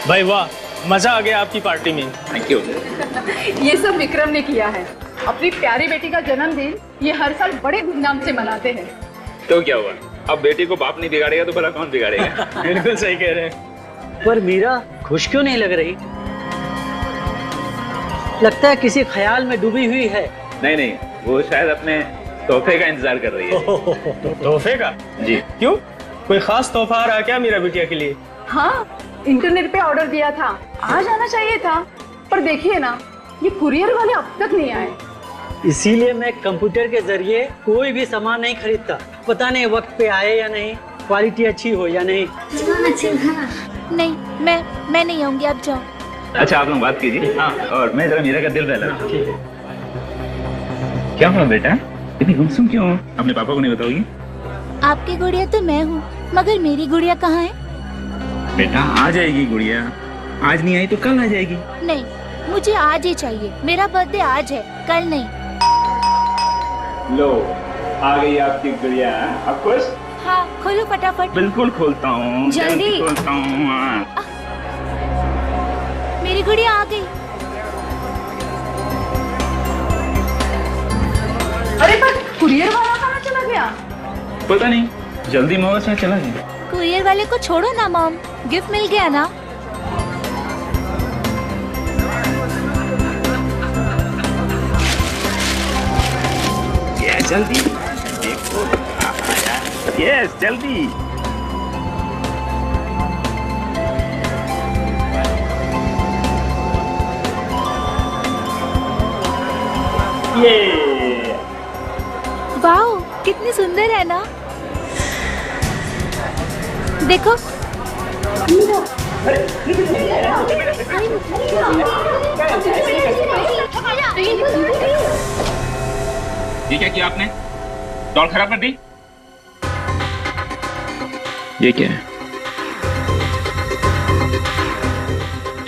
भाई वाह, मजा आ गया आपकी पार्टी में। Thank you. ये सब विक्रम ने किया है। अपनी प्यारी बेटी का जन्मदिन ये हर साल बड़े धूमधाम से मनाते हैं। तो क्या हुआ, अब बेटी को बाप नहीं बिगाड़ेगा तो भला कौन बिगाड़ेगा? बिल्कुल सही कह रहे हैं। पर मीरा खुश क्यों नहीं लग रही? लगता है किसी ख्याल में डूबी हुई है। नहीं नहीं, वो शायद अपने तोहफे का इंतजार कर रही है। तोहफे का? जी। क्यों, कोई खास तोहफा आ रहा है क्या मेरा बिटिया के लिए? हाँ, इंटरनेट पे ऑर्डर दिया था, आ जाना चाहिए था, पर देखिए ना, ये कुरियर वाले अब तक नहीं आए। इसीलिए मैं कंप्यूटर के जरिए कोई भी सामान नहीं खरीदता। पता नहीं वक्त पे आए या नहीं, क्वालिटी अच्छी हो या नहीं। नहीं, मैं नहीं आऊंगी, आप जाओ। अच्छा, आप लोग बात कीजिए। हाँ, और मैं जरा मीरा का दिल बहला। क्या हुआ बेटा, इतनी गुमसुम क्यों हो? अपने पापा को नहीं बताओगी? आपकी गुड़िया तो मैं हूँ, मगर मेरी गुड़िया कहाँ है? बेटा आ जाएगी गुड़िया, आज नहीं आई तो कल आ जाएगी। नहीं, मुझे आज ही चाहिए। मेरा बर्थडे आज है, कल नहीं। लो, आ गई आपकी गुड़िया। आप खुश? हाँ, खोलो फटाफट। बिल्कुल खोलता हूँ, जल्दी खोलता हूँ। मेरी गुड़िया आ गई। अरे पर कुरियर वाला कहाँ चला गया? पता नहीं, जल्दी में से चला गया। कुरियर वाले को छोड़ो ना मॉम, गिफ्ट मिल गया ना। ये जल्दी देखो, यस जल्दी। ये वाओ, कितनी सुंदर है ना। देखो, ये क्या किया आपने? डॉल खराब कर दी? ये क्या है?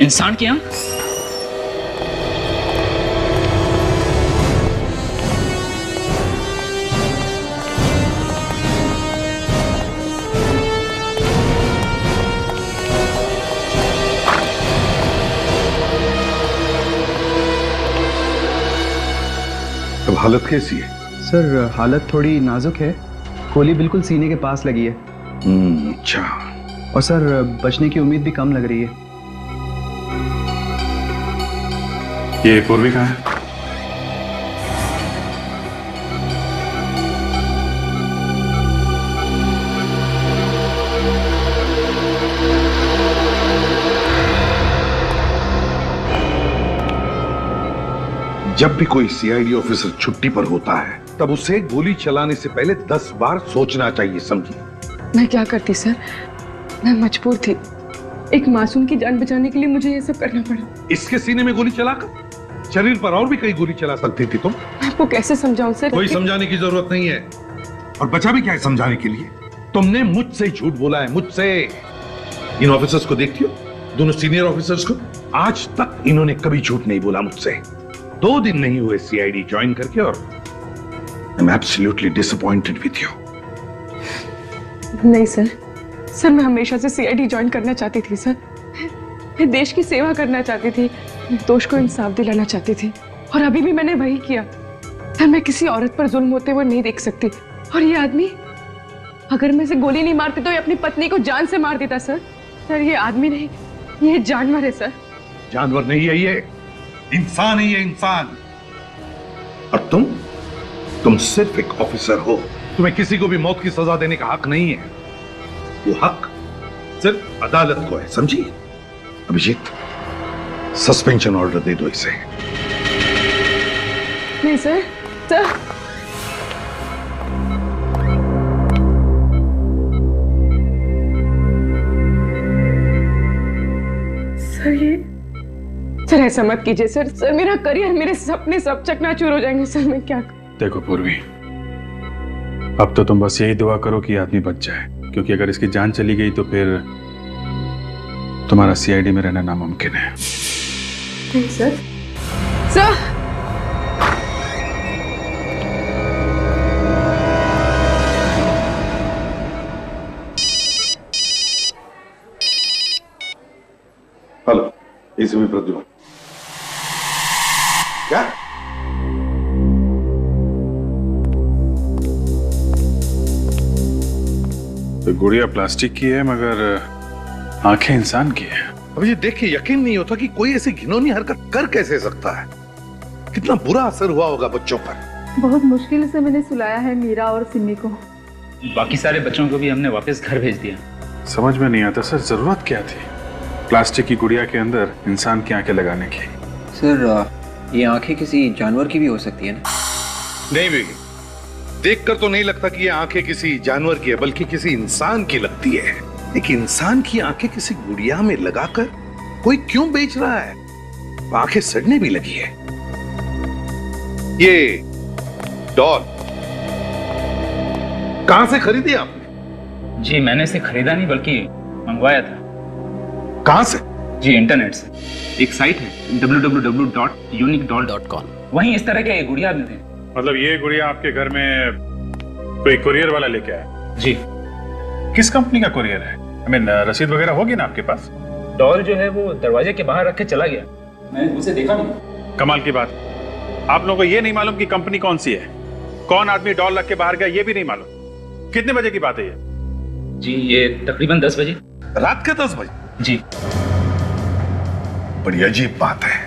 इंसान की आंख? अब हालत कैसी है? सर हालत थोड़ी नाजुक है, गोली बिल्कुल सीने के पास लगी है। अच्छा। और सर बचने की उम्मीद भी कम लग रही है। ये पूर्वी कहाँ है? जब भी कोई सीआईडी ऑफिसर छुट्टी पर होता है तब उसे गोली चलाने से पहले 10 बार सोचना चाहिए, समझी? मैं क्या करती सर, मैं मजबूर थी। एक मासूम की जान बचाने के लिए मुझे ये सब करना पड़ा। इसके सीने में गोली चलाकर शरीर पर और भी कई गोली चला सकती थी तुम। मैं आपको कैसे समझाऊं सर? कोई समझाने की जरूरत नहीं है। और बचा भी क्या है समझाने के लिए? तुमने मुझसे ही झूठ बोला है, मुझसे। इन ऑफिसर्स को देखती हो, दोनों सीनियर ऑफिसर्स को, आज तक इन्होंने कभी झूठ नहीं बोला मुझसे। 2 दिन नहीं हुए सीआईडी ज्वाइन करके और I am absolutely disappointed with you. नहीं सर, मैं हमेशा से सीआईडी ज्वाइन करना चाहती थी सर। मैं देश की सेवा करना चाहती थी, दोष को इंसाफ दिलाना चाहती थी, और अभी भी मैंने वही किया। सर मैं किसी औरत पर जुल्म होते हुए नहीं देख सकती। और ये आदमी, अगर मैं इसे गोली नहीं मारती तो ये अपनी पत्नी को जान से मार देता सर। सर ये आदमी नहीं, ये जानवर है सर। जानवर नहीं है ये, इंसान ही है, इंसान। और तुम सिर्फ एक ऑफिसर हो। तुम्हें किसी को भी मौत की सजा देने का हक नहीं है। वो हक सिर्फ अदालत को है, समझी? अभिजीत, सस्पेंशन ऑर्डर दे दो इसे। नहीं सर, सर ऐसा मत कीजिए सर। मेरा करियर, मेरे सपने सब चकनाचूर हो जाएंगे सर। मैं क्या देखो पूर्वी, अब तो तुम बस यही दुआ करो कि आदमी बच जाए, क्योंकि अगर इसकी जान चली गई तो फिर तुम्हारा सीआईडी में रहना नामुमकिन है। नहीं सर। से भी प्रद्युम्न। क्या? तो गुड़िया प्लास्टिक की है मगर आंखें इंसान की है। अब ये देख के यकीन नहीं होता कि कोई ऐसी घिनौनी हरकत कर कैसे सकता है। कितना बुरा असर हुआ होगा बच्चों पर। बहुत मुश्किल से मैंने सुलाया है मीरा और सिमी को। बाकी सारे बच्चों को भी हमने वापस घर भेज दिया। समझ में नहीं आता सर, जरूरत क्या थी प्लास्टिक की गुड़िया के अंदर इंसान की आंखें लगाने की? सर ये आंखें किसी जानवर की भी हो सकती है ना? नहीं बेगी, देखकर तो नहीं लगता कि ये आंखें किसी जानवर की है, बल्कि किसी इंसान की लगती है। एक इंसान की आंखें किसी गुड़िया में लगाकर कोई क्यों बेच रहा है? आंखें सड़ने भी लगी है। ये डॉल कहां से खरीदी आपने? जी मैंने इसे खरीदा नहीं बल्कि मंगवाया था। कहां से? जी इंटरनेट से। एक साइट है www.uniquedoll.com। वहीं इस तरह के गुड़िया मिलते हैं। मतलब ये गुड़िया आपके घर में कोई कुरियर वाला लेके आया? जी। किस कंपनी का कुरियर है? I mean, रसीद वगैरह होगी ना आपके पास? डॉल जो है वो दरवाजे के बाहर रख के चला गया, मैंने उसे देखा नहीं। कमाल की बात, आप लोगों को ये नहीं मालूम कि कंपनी कौन सी है, कौन आदमी डॉल रख के बाहर गया ये भी नहीं मालूम। कितने बजे की बात है ये? जी ये तकरीबन 10 बजे। रात के 10 बजे? जी। बड़ी अजीब बात है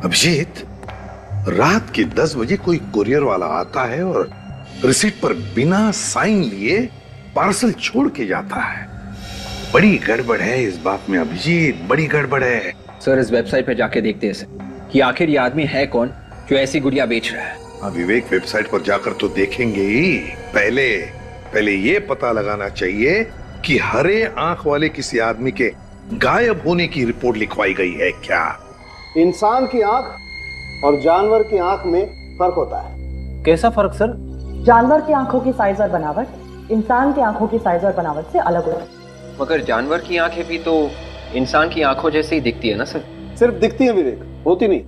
अभिजीत, रात के 10 बजे कोई कुरियर वाला आता है और रिसीट पर बिना साइन लिए पार्सल छोड़ के जाता है। बड़ी गड़बड़ है इस बात में अभिजीत, बड़ी गड़बड़ है। सर इस वेबसाइट पे जाके देखते हैं सर कि आखिर ये आदमी है कौन जो ऐसी गुड़िया बेच रहा है। हाँ विवेक, वेबसाइट पर जाकर तो देखेंगे ही, पहले ये पता लगाना चाहिए कि हरे आंख वाले किसी आदमी के गायब होने की रिपोर्ट लिखवाई गई है क्या? इंसान की आंख और जानवर की आंख में फर्क होता है। कैसा फर्क सर? जानवर की आंखों की साइज और बनावट इंसान की आंखों की साइज और बनावट से अलग होती है। मगर जानवर की आंखें भी तो इंसान की आंखों जैसे ही दिखती है ना सर? सिर्फ दिखती है विवेक, होती नहीं।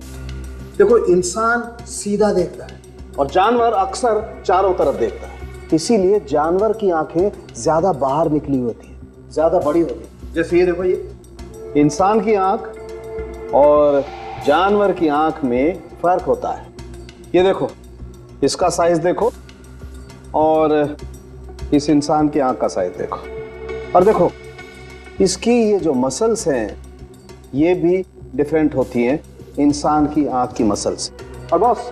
देखो इंसान सीधा देखता है और जानवर अक्सर चारों तरफ देखता है। इसीलिए जानवर की आंखें ज्यादा बाहर निकली होती है, ज्यादा बड़ी होती है। जैसे ये देखो, ये इंसान की आंख और जानवर की आंख में फर्क होता है। ये देखो, इसका साइज देखो और इस इंसान की आंख का साइज देखो, और देखो इसकी ये जो मसल्स हैं ये भी डिफरेंट होती हैं इंसान की आंख की मसल से। और बॉस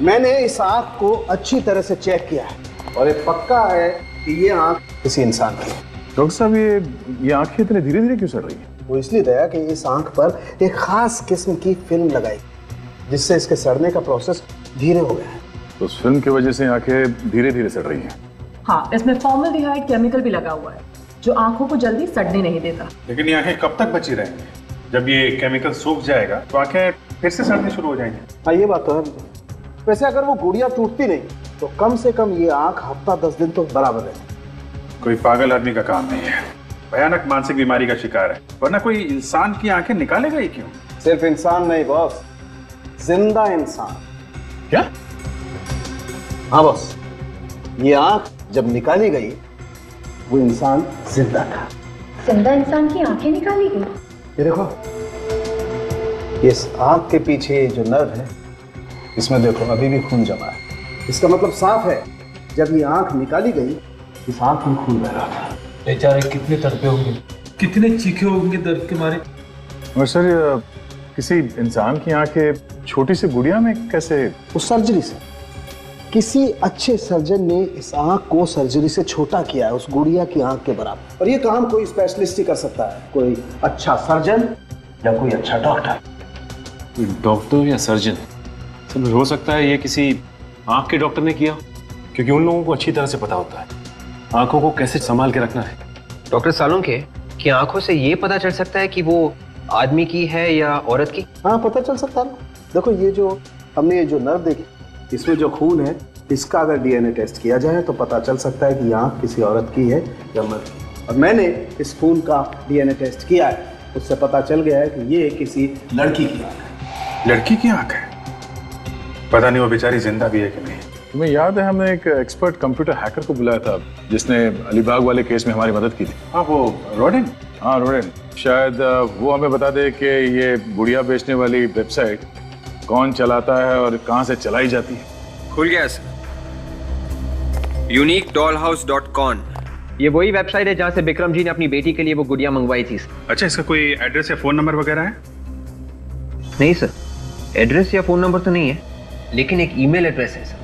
मैंने इस आंख को अच्छी तरह से चेक किया है और ये पक्का है कि ये आंख किसी इंसान की है। डॉक्टर साहब ये आंखें इतने धीरे धीरे क्यों सड़ रही है? वो इसलिए दया कि इस आंख पर एक खास किस्म की फिल्म लगाई जिससे इसके सड़ने का प्रोसेस धीरे हो गया है। तो उस फिल्म की वजह से आंखें धीरे धीरे सड़ रही हैं। हाँ, इसमें फॉर्मल्डिहाइड केमिकल भी लगा हुआ है जो आंखों को जल्दी सड़ने नहीं देता। लेकिन ये आंखें कब तक बची रहेंगी? जब ये केमिकल सूख जाएगा तो आंखें फिर से सड़नी शुरू हो जाएंगी। हाँ ये बात तो है। वैसे अगर वो गुड़िया टूटती नहीं तो कम से कम ये आंख हफ्ता 10 दिन तो बराबर है। कोई पागल आदमी का काम नहीं है, भयानक मानसिक बीमारी का शिकार है, वरना कोई इंसान की आंखें निकालेगा ही क्यों? सिर्फ इंसान नहीं बॉस, जिंदा इंसान। क्या? हाँ बॉस, ये आंख जब निकाली गई वो इंसान जिंदा था। जिंदा इंसान की आंखें निकाली गई? ये देखो, इस आंख के पीछे जो नर्व है इसमें देखो अभी भी खून जमा है। इसका मतलब साफ है जब ये आंख निकाली गई इस आंख में खून बह रहा था। बेचारे कितने तड़पे होंगे, कितने चीखे होंगे दर्द के मारे। और सर किसी इंसान की आंखें छोटी सी गुड़िया में कैसे? उस सर्जरी से किसी अच्छे सर्जन ने इस आंख को सर्जरी से छोटा किया है, उस गुड़िया की आंख के बराबर। और ये काम कोई स्पेशलिस्ट ही कर सकता है, कोई अच्छा सर्जन या कोई अच्छा डॉक्टर। डॉक्टर या सर्जन? सर हो सकता है ये किसी आंख के डॉक्टर ने किया, क्योंकि उन लोगों को अच्छी तरह से पता होता है आंखों को कैसे संभाल के रखना है। डॉक्टर सालुंखे, कि आंखों से ये पता चल सकता है कि वो आदमी की है या औरत की? हाँ पता चल सकता है ना। देखो ये जो हमने ये जो नर्व देखी इसमें जो खून है इसका अगर डीएनए टेस्ट किया जाए तो पता चल सकता है कि ये आंख किसी औरत की है या मर्द की। और मैंने इस खून का डीएनए टेस्ट किया है, उससे पता चल गया है कि ये किसी लड़की की आंख है। लड़की की आंख है? पता नहीं वो बेचारी जिंदा भी है कि नहीं। तुम्हें याद है हमने एक एक्सपर्ट कंप्यूटर हैकर को बुलाया था जिसने अलीबाग वाले केस में हमारी मदद की थी? हाँ वो रोडेन। हाँ रोडेन, शायद वो हमें बता दे कि ये गुड़िया बेचने वाली वेबसाइट कौन चलाता है और कहाँ से चलाई जाती है। खुल गया सर, uniquedollhouse.com। ये वही वेबसाइट है जहाँ से विक्रम जी ने अपनी बेटी के लिए वो गुड़िया मंगवाई थी। अच्छा, इसका कोई एड्रेस या फोन नंबर वगैरह है? नहीं सर, एड्रेस या फोन नंबर तो नहीं है, लेकिन एक ईमेल एड्रेस है सर,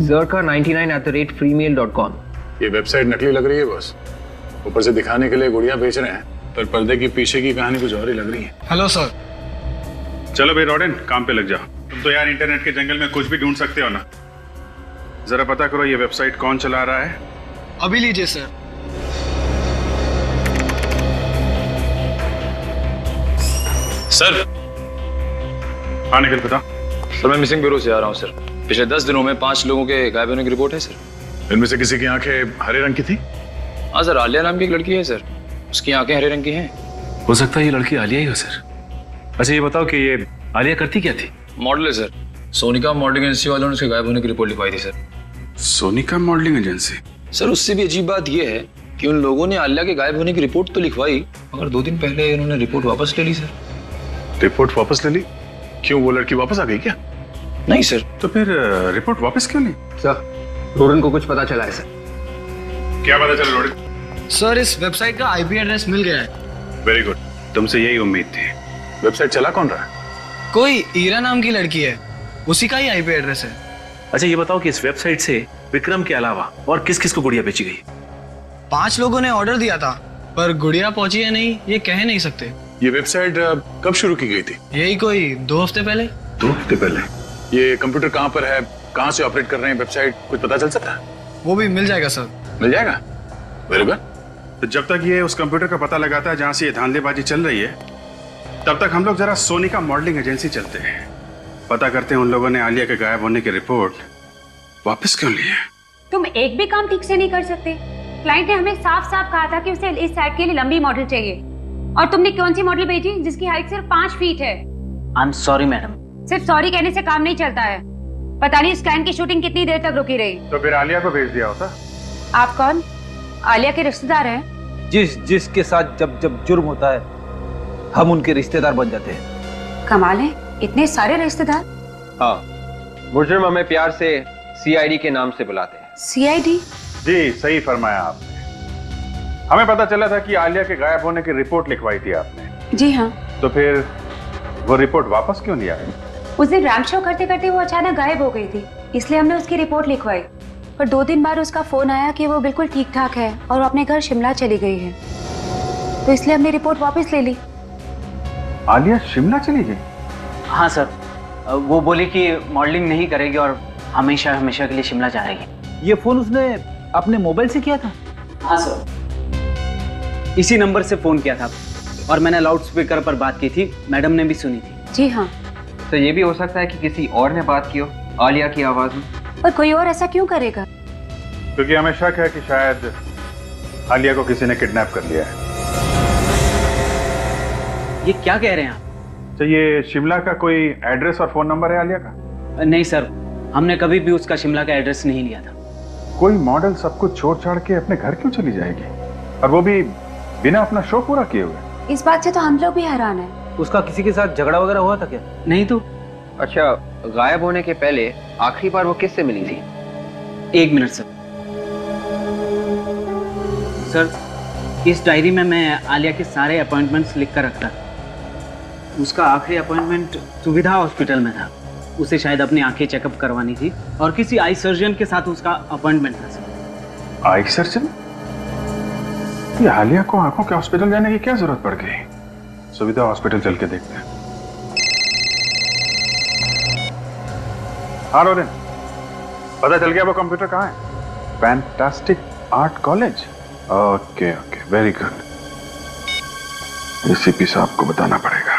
zerka99@freemail.com। ये वेबसाइट नकली लग रही है बॉस। ऊपर से दिखाने के लिए गुड़िया बेच रहे हैं, पर पर्दे की पीछे की कहानी कुछ और ही लग रही है। Hello sir. चलो भाई रॉडेन, काम पे लग जाओ। तुम तो यार इंटरनेट के जंगल में कुछ भी ढूंढ सकते हो ना। जरा पता करो ये वेबसाइट कौन चला रहा है। अभी लीजिए सर। सर। हाँ निखिल बता। सर मैं मिसिंग ब्यूरो से आ रहा हूँ सर। पिछले 10 दिनों में 5 लोगों के गायब होने की रिपोर्ट है सर। इनमें से किसी की आंखें हरे रंग की थी? हाँ सर, आलिया नाम की एक लड़की है सर, उसकी आंखें हरे रंग की हैं। हो सकता है ये लड़की आलिया ही हो सर। अच्छा ये बताओ कि ये आलिया करती क्या थी? मॉडल है सर। सोनिका मॉडलिंग एजेंसी वालों ने उसके गायब होने की रिपोर्ट लिखवाई थी sir. Sonika modelling agency? Sir उससे भी अजीब बात यह है कि उन लोगों ने आलिया के गायब होने की रिपोर्ट तो लिखवाई, मगर 2 दिन पहले उन्होंने रिपोर्ट वापस ले ली सर। रिपोर्ट वापस ले ली? क्यों, वो लड़की वापस आ गई क्या? नहीं सर। तो फिर रिपोर्ट वापस क्यों ली? सर रोडन को कुछ पता चला है सर। क्या पता चला रोडन? सर इस वेबसाइट का आईपी एड्रेस मिल गया है। वेरी गुड, तुमसे यही उम्मीद थी। वेबसाइट चला कौन रहा है? कोई ईरा नाम की लड़की है, उसी का ही आईपी एड्रेस है। अच्छा ये बताओ कि इस वेबसाइट से विक्रम के अलावा और किस किस को गुड़िया बेची गई? 5 लोगों ने ऑर्डर दिया था, पर गुड़िया पहुंची है नहीं ये कह नहीं सकते। ये वेबसाइट कब शुरू की गई थी? यही कोई 2 हफ्ते पहले। 2 हफ्ते पहले? ये कंप्यूटर कहाँ पर है, कहाँ से ऑपरेट कर रहे हैं वेबसाइट, कुछ पता चल सकता है? वो भी मिल जाएगा सर। मिल जाएगा? Very good. तो जब तक ये उस कंप्यूटर का पता लगाता है जहां से ये धांधलेबाजी चल रही है, तब तक हम लोग जरा सोनिका मॉडलिंग एजेंसी चलते हैं, पता करते हैं उन लोगों ने आलिया के गायब होने की रिपोर्ट वापस क्यों ली है। तुम एक भी काम ठीक से नहीं कर सकते। क्लाइंट ने हमें साफ साफ कहा था कि उसे इस साइट के लिए लंबी मॉडल चाहिए, और तुमने कौन सी मॉडल भेजी जिसकी हाइट सिर्फ 5 फीट है। I am sorry madam. सिर्फ सॉरी कहने से काम नहीं चलता है। पता नहीं इस क्लाइंट की शूटिंग कितनी देर तक रुकी रही। तो फिर आलिया को भेज दिया होता। आप कौन? आलिया के रिश्तेदार हैं? जिसके साथ जब जुर्म होता है हम उनके रिश्तेदार बन जाते हैं। कमाल है, इतने सारे रिश्तेदार। हाँ, मुजरिम हमें प्यार से सीआईडी के नाम से बुलाते हैं। सीआईडी? जी सही फरमाया आपने। हमें पता चला था कि आलिया के गायब होने की रिपोर्ट लिखवाई थी आपने। जी हाँ। तो फिर वो रिपोर्ट वापस क्यों लिया? उस दिन रैंक शो करते करते वो अचानक गायब हो गई थी, इसलिए हमने उसकी रिपोर्ट लिखवाई। पर 2 दिन बाद उसका फोन आया कि वो बिल्कुल ठीक ठाक है और वो अपने घर शिमला चली गई है, तो इसलिए हमने रिपोर्ट वापस ले ली। आलिया शिमला चली गई? हाँ सर, वो बोली कि मॉडलिंग नहीं करेगी और हमेशा हमेशा के लिए शिमला जाएगी। ये फोन उसने अपने मोबाइल से किया था? हाँ सर, इसी नंबर से फोन किया था और मैंने लाउड स्पीकर पर बात की थी, मैडम ने भी सुनी थी। जी हाँ। तो ये भी हो सकता है कि किसी और ने बात की हो आलिया की आवाज में। पर कोई और ऐसा क्यों करेगा? क्योंकि हमें शक है कि शायद आलिया को किसी ने किडनैप कर लिया है। ये क्या कह रहे हैं आप? तो ये शिमला का कोई एड्रेस और फोन नंबर है आलिया का? नहीं सर, हमने कभी भी उसका शिमला का एड्रेस नहीं लिया था। कोई मॉडल सब कुछ छोड़ छाड़ के अपने घर क्यों चली जाएगी, और वो भी बिना अपना शो पूरा किए हुए? इस बात से तो हम लोग भी हैरान हैं। उसका किसी के साथ झगड़ा वगैरह हुआ था क्या? नहीं तो। अच्छा, गायब होने के पहले आखिरी बार वो किससे मिली थी? 1 मिनट सर। सर, इस डायरी में मैं आलिया के सारे अपॉइंटमेंट्स लिख कर रखता। उसका आखिरी अपॉइंटमेंट सुविधा हॉस्पिटल में था। उसे शायद अपनी आंखें चेकअप करवानी थी और किसी आई सर्जन के साथ उसका अपॉइंटमेंट था सर। Eye surgeon? ये आलिया को आंखों के हॉस्पिटल जाने की क्या जरूरत पड़ गई? सुविधा हॉस्पिटल चल के देखते हैं। हाँ रोरिन, पता चल गया वो कंप्यूटर कहाँ है? Fantastic art college. Okay okay, very good. ACP साहब को बताना पड़ेगा।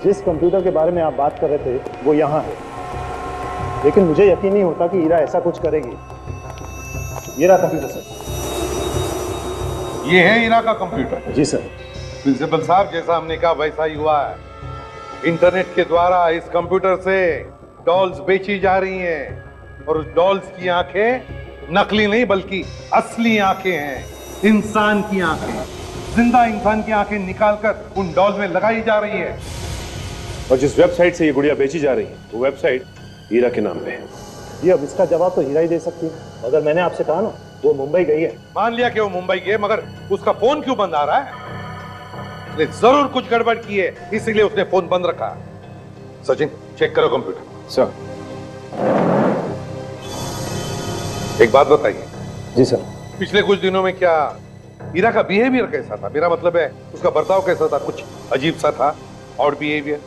जिस कंप्यूटर के बारे में आप बात कर रहे थे वो यहाँ है, लेकिन मुझे यकीन नहीं होता कि ईरा ऐसा कुछ करेगी। ये रहा कंप्यूटर सर। ये है ईरा का कंप्यूटर? जी सर। प्रिंसिपल साहब, जैसा हमने कहा वैसा ही हुआ है। इंटरनेट के द्वारा इस कंप्यूटर से डॉल्स बेची जा रही हैं और उस डॉल्स की आंखें नकली नहीं बल्कि असली आंखें हैं, इंसान की आंखें। जिंदा इंसान की आंखें निकालकर उन डॉल में लगाई जा रही है। और जिस वेबसाइट से ये गुड़िया बेची जा रही है वो वेबसाइट हीरा के नाम पे है। ये अब इसका जवाब तो हीरा ही दे सकती है। अगर मैंने आपसे कहा ना वो मुंबई गई है। मान लिया कि वो मुंबई गई है, मगर उसका फोन क्यों बंद आ रहा है? उसने जरूर कुछ गड़बड़ की है, इसीलिए उसने फोन बंद रखा। सचिन चेक करो कंप्यूटर। सर। एक बात बताइए। जी सर। पिछले कुछ दिनों में क्या हीरा का बिहेवियर कैसा था? मेरा मतलब है उसका बर्ताव कैसा था? कुछ अजीब सा था और बिहेवियर?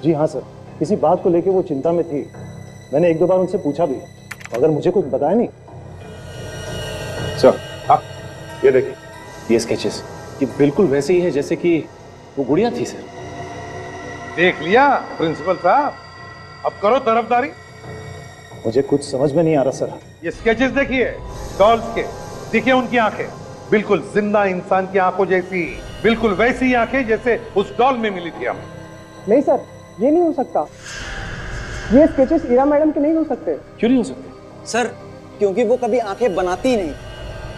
जी हाँ सर, किसी बात को लेके वो चिंता में थी। मैंने एक दो बार उनसे पूछा भी, अगर मुझे कुछ बताया नहीं। सर हाँ, ये देखिए ये स्केचेस, ये बिल्कुल वैसे ही है जैसे कि वो गुड़िया थी सर। देख लिया प्रिंसिपल साहब, अब करो तरफदारी। मुझे कुछ समझ में नहीं आ रहा सर। ये स्केचेस देखिए डॉल्स के, देखिए उनकी आंखें बिल्कुल जिंदा इंसान की आंखों जैसी, बिल्कुल वैसी आंखें जैसे उस डॉल में मिली थी हमें। नहीं सर, ये नहीं हो सकता। ये स्केचेस हीरा मैडम के नहीं हो सकते। क्यों नहीं हो सकते? सर क्योंकि वो कभी आंखें बनाती ही नहीं।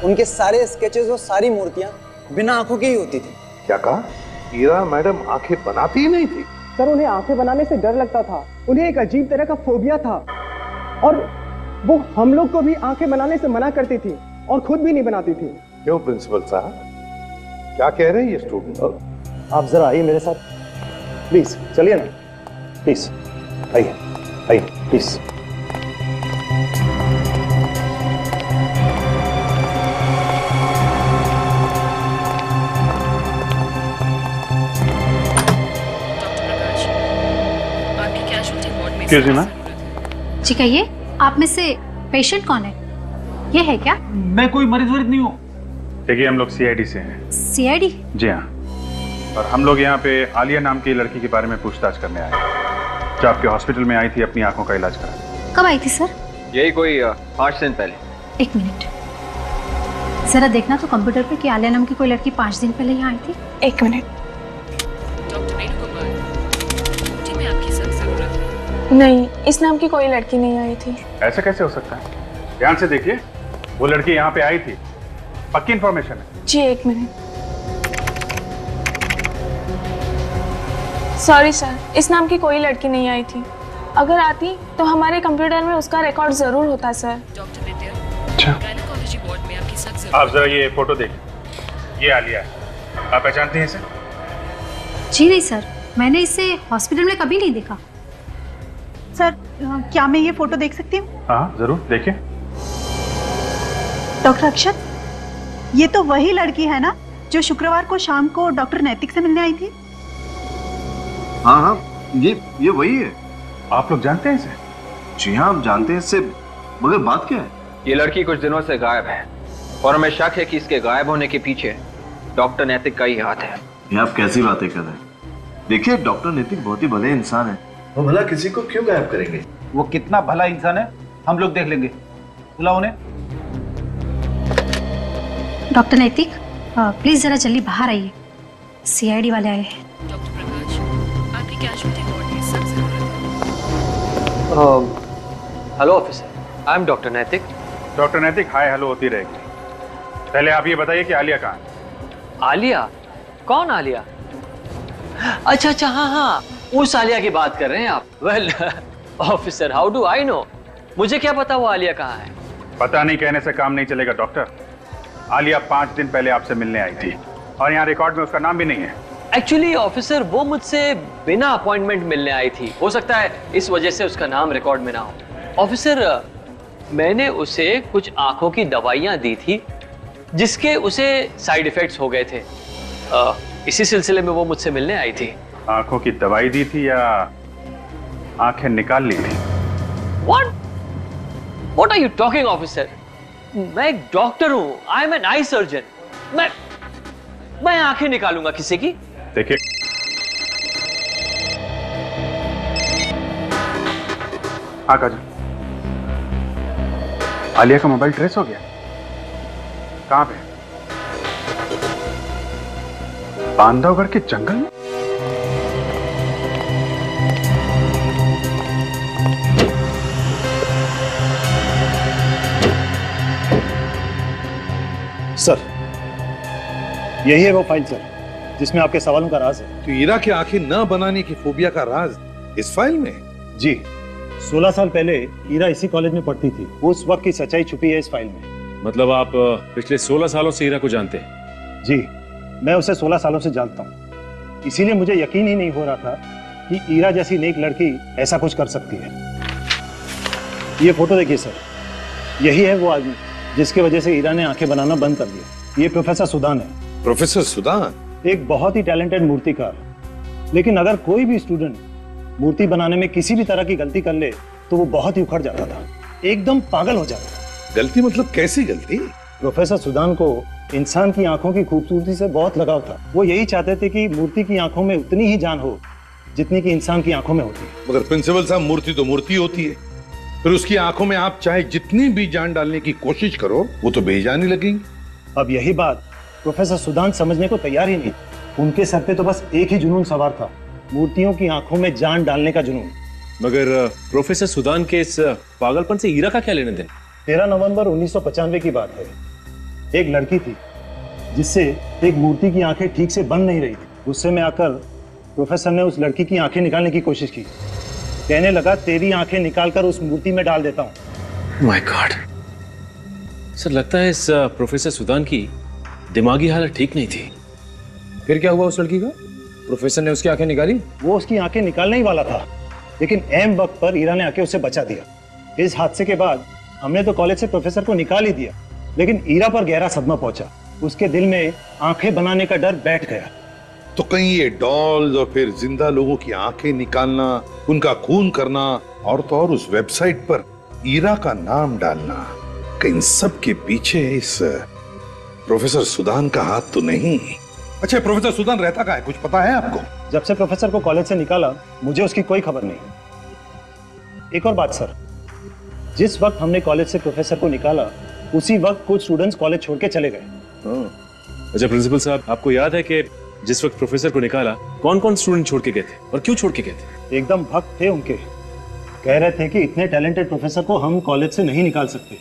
उनके सारे स्केचेस और सारी मूर्तियां बिना आंखों की ही होती थी। क्या कहा? हीरा मैडम आंखें बनाती ही नहीं थी? सर उन्हें आंखें बनाने से डर लगता था। उन्हें एक अजीब तरह का फोबिया था और वो हम लोग को भी आंखें बनाने से मना करती थी और खुद भी नहीं बनाती थी। क्यों प्रिंसिपल साहब, क्या कह रहे हैं ये स्टूडेंट? आप जरा आइए मेरे साथ प्लीज। चलिए ना प्लीज, आइए आइए प्लीज। Excuse me ma'am. जी कहिए, आप में से पेशेंट कौन है? ये है क्या? मैं कोई मरीज वरीज नहीं हूँ। देखिए हम लोग सीआईडी से हैं। सीआईडी? जी हाँ, और हम लोग यहाँ पे आलिया नाम की लड़की के बारे में पूछताछ करने आए हैं, जो आपके हॉस्पिटल में आई थी अपनी आंखों का इलाज करा। कब आई थी सर? यही कोई 5 दिन पहले। एक मिनट, जरा देखना तो कंप्यूटर पे कि आलिया नाम की कोई लड़की 5 दिन पहले यहाँ आई थी। एक मिनट। नहीं, इस नाम की कोई लड़की नहीं आई थी। ऐसा कैसे हो सकता है? ध्यान से देखिए, वो लड़की यहाँ पे आई थी, पक्की इंफॉर्मेशन है। जी एक मिनट। सॉरी सर, इस नाम की कोई लड़की नहीं आई थी। अगर आती तो हमारे कंप्यूटर में उसका रिकॉर्ड जरूर होता सर। अच्छा, आप जरा ये फोटो देखिए, ये आलिया है। आप पहचानती हैं इसे? जी नहीं सर, मैंने इसे हॉस्पिटल में कभी नहीं देखा। सर क्या मैं ये फोटो देख सकती हूँ? हाँ जरूर देखिए। डॉक्टर अक्षत, ये तो वही लड़की है ना जो शुक्रवार को शाम को डॉक्टर नैतिक से मिलने आई थी? हाँ हाँ, ये वही है। आप लोग जानते हैं इसे? जी हाँ, हम जानते हैं इससे, मगर बात क्या है? ये लड़की कुछ दिनों से गायब है और हमें शक है कि इसके गायब होने के पीछे डॉक्टर नैतिक का ही हाथ है। ये आप कैसी बातें कर रहे हैं? देखिए डॉक्टर नैतिक बहुत ही भले इंसान है, वो भला किसी को क्यों गायब करेंगे? वो कितना भला इंसान है हम लोग देख लेंगे। बुलाओ उन्हें। डॉक्टर नैतिक प्लीज जरा जल्दी बाहर आइए, सीआईडी वाले आए हैं। Hello officer, I am doctor नैतिक। डॉक्टर नैतिक हाय हेलो होती रहेगी, पहले आप ये बताइए कि आलिया कहाँ है? आलिया? कौन आलिया? अच्छा अच्छा, हाँ हाँ, उस आलिया की बात कर रहे हैं आप। Well officer, how do I know? मुझे क्या पता वो आलिया कहाँ है? पता नहीं कहने से काम नहीं चलेगा डॉक्टर। आलिया 5 दिन पहले आपसे मिलने आई थी और यहाँ रिकॉर्ड में उसका नाम भी नहीं है। एक्चुअली ऑफिसर, वो मुझसे बिना अपॉइंटमेंट मिलने आई थी। हो सकता है इस वजह से उसका नाम रिकॉर्ड में ना हो। ऑफिसर, मैंने उसे कुछ आंखों की दवाइयाँ दी थी जिसके उसे साइड इफेक्ट्स हो गए थे। इसी सिलसिले में वो मुझसे मिलने आई थी। आंखों की दवाई दी थी या आंखें निकाल ली थी? What are you talking, officer? मैं एक डॉक्टर हूं, I am an eye surgeon. मैं आंखें निकालूंगा किसी की? देखिए, काजल, आलिया का मोबाइल ट्रेस हो गया। कहां पे? बांधवगढ़ के जंगल में? सर, यही है वो फाइल सर, जिसमें आपके सवालों का राज है। तो ईरा की आंखें न बनाने की फोबिया का राज इस फाइल में? जी, 16 साल पहले ईरा इसी कॉलेज में पढ़ती थी। उस वक्त की सच्चाई छुपी है इस फाइल में। मतलब आप पिछले 16 सालों से ईरा को जानते हैं? जी, मैं उसे 16 सालों से जानता हूँ। इसीलिए मुझे यकीन ही नहीं हो रहा था कि ईरा जैसी नेक लड़की ऐसा कुछ कर सकती है। ये फोटो देखिए सर, यही है वो आदमी जिसकी वजह से ईरा ने आंखें बनाना बंद कर दिया। ये प्रोफेसर सुदान है। Professor Sudan? एक बहुत ही टैलेंटेड मूर्तिकार। लेकिन अगर कोई भी स्टूडेंट मूर्ति बनाने में किसी भी तरह की गलती कर ले तो वो बहुत ही उखड़ जाता था, एकदम पागल हो जाता। गलती मतलब कैसी गलती? प्रोफेसर सुदान को इंसान की आंखों की खूबसूरती से बहुत लगाव था। वो यही चाहते थे कि मूर्ति की आंखों में उतनी ही जान हो जितनी कि इंसान की आंखों में होती है। मगर प्रिंसिपल साहब, मूर्ति तो मूर्ति होती है, फिर उसकी आंखों में आप चाहे जितनी भी जान डालने की कोशिश करो वो तो बेजान ही लगेगी। अब यही बात प्रोफेसर सुदान समझने को तैयार ही नहीं। उनके सर पे तो बस एक ही जुनून सवार था, मूर्तियों की आंखों में जान डालने का जुनून। मगर प्रोफेसर सुदान के इस पागलपन से ईरा का क्या लेने देना? 13 नवंबर 1995 की बात है। एक लड़की थी जिससे एक मूर्ति की आंखें ठीक से बंद नहीं रही थी। गुस्से में आकर प्रोफेसर ने उस लड़की की आंखें निकालने की कोशिश की। कहने लगा, तेरी आंखें निकालकर उस मूर्ति में डाल देता हूं। माय गॉड सर, लगता है इस प्रोफेसर सुदान की दिमागी हालत ठीक नहीं थी। फिर क्या हुआ उस लड़की का? प्रोफेसर ने उसकी आंखें निकाली? वो उसकी आंखें निकालने ही वाला था, लेकिन ऐन वक्त पर ईरा ने आके उसे बचा दिया। इस हादसे के बाद हमने तो कॉलेज से प्रोफेसर को निकाल ही दिया, लेकिन ईरा पर गहरा सदमा पहुंचा। उसके दिल में आंखें बनाने का डर बैठ गया। तो कहीं ये डॉल्स और फिर जिंदा लोगों की आंखें निकालना, उनका खून करना और तो और उस वेबसाइट पर ईरा का नाम डालना, कहीं सब के पीछे इस प्रोफेसर सुदान का हाथ तो नहीं? अच्छा, प्रोफेसर सुदान रहता कहाँ है, कुछ पता है आपको? जब से प्रोफेसर को कॉलेज से निकाला मुझे उसकी कोई खबर नहीं। एक और बात सर, जिस वक्त हमने कॉलेज से प्रोफेसर को निकाला उसी वक्त कुछ स्टूडेंट्स कॉलेज छोड़ के चले गए। अच्छा प्रिंसिपल साहब, आपको याद है कि जिस वक्त प्रोफेसर को निकाला कौन कौन स्टूडेंट छोड़ के गए थे और क्यों छोड़ के गए थे? एकदम भक्त थे उनके। कह रहे थे कि इतने टैलेंटेड प्रोफेसर को हम कॉलेज से नहीं निकाल सकते,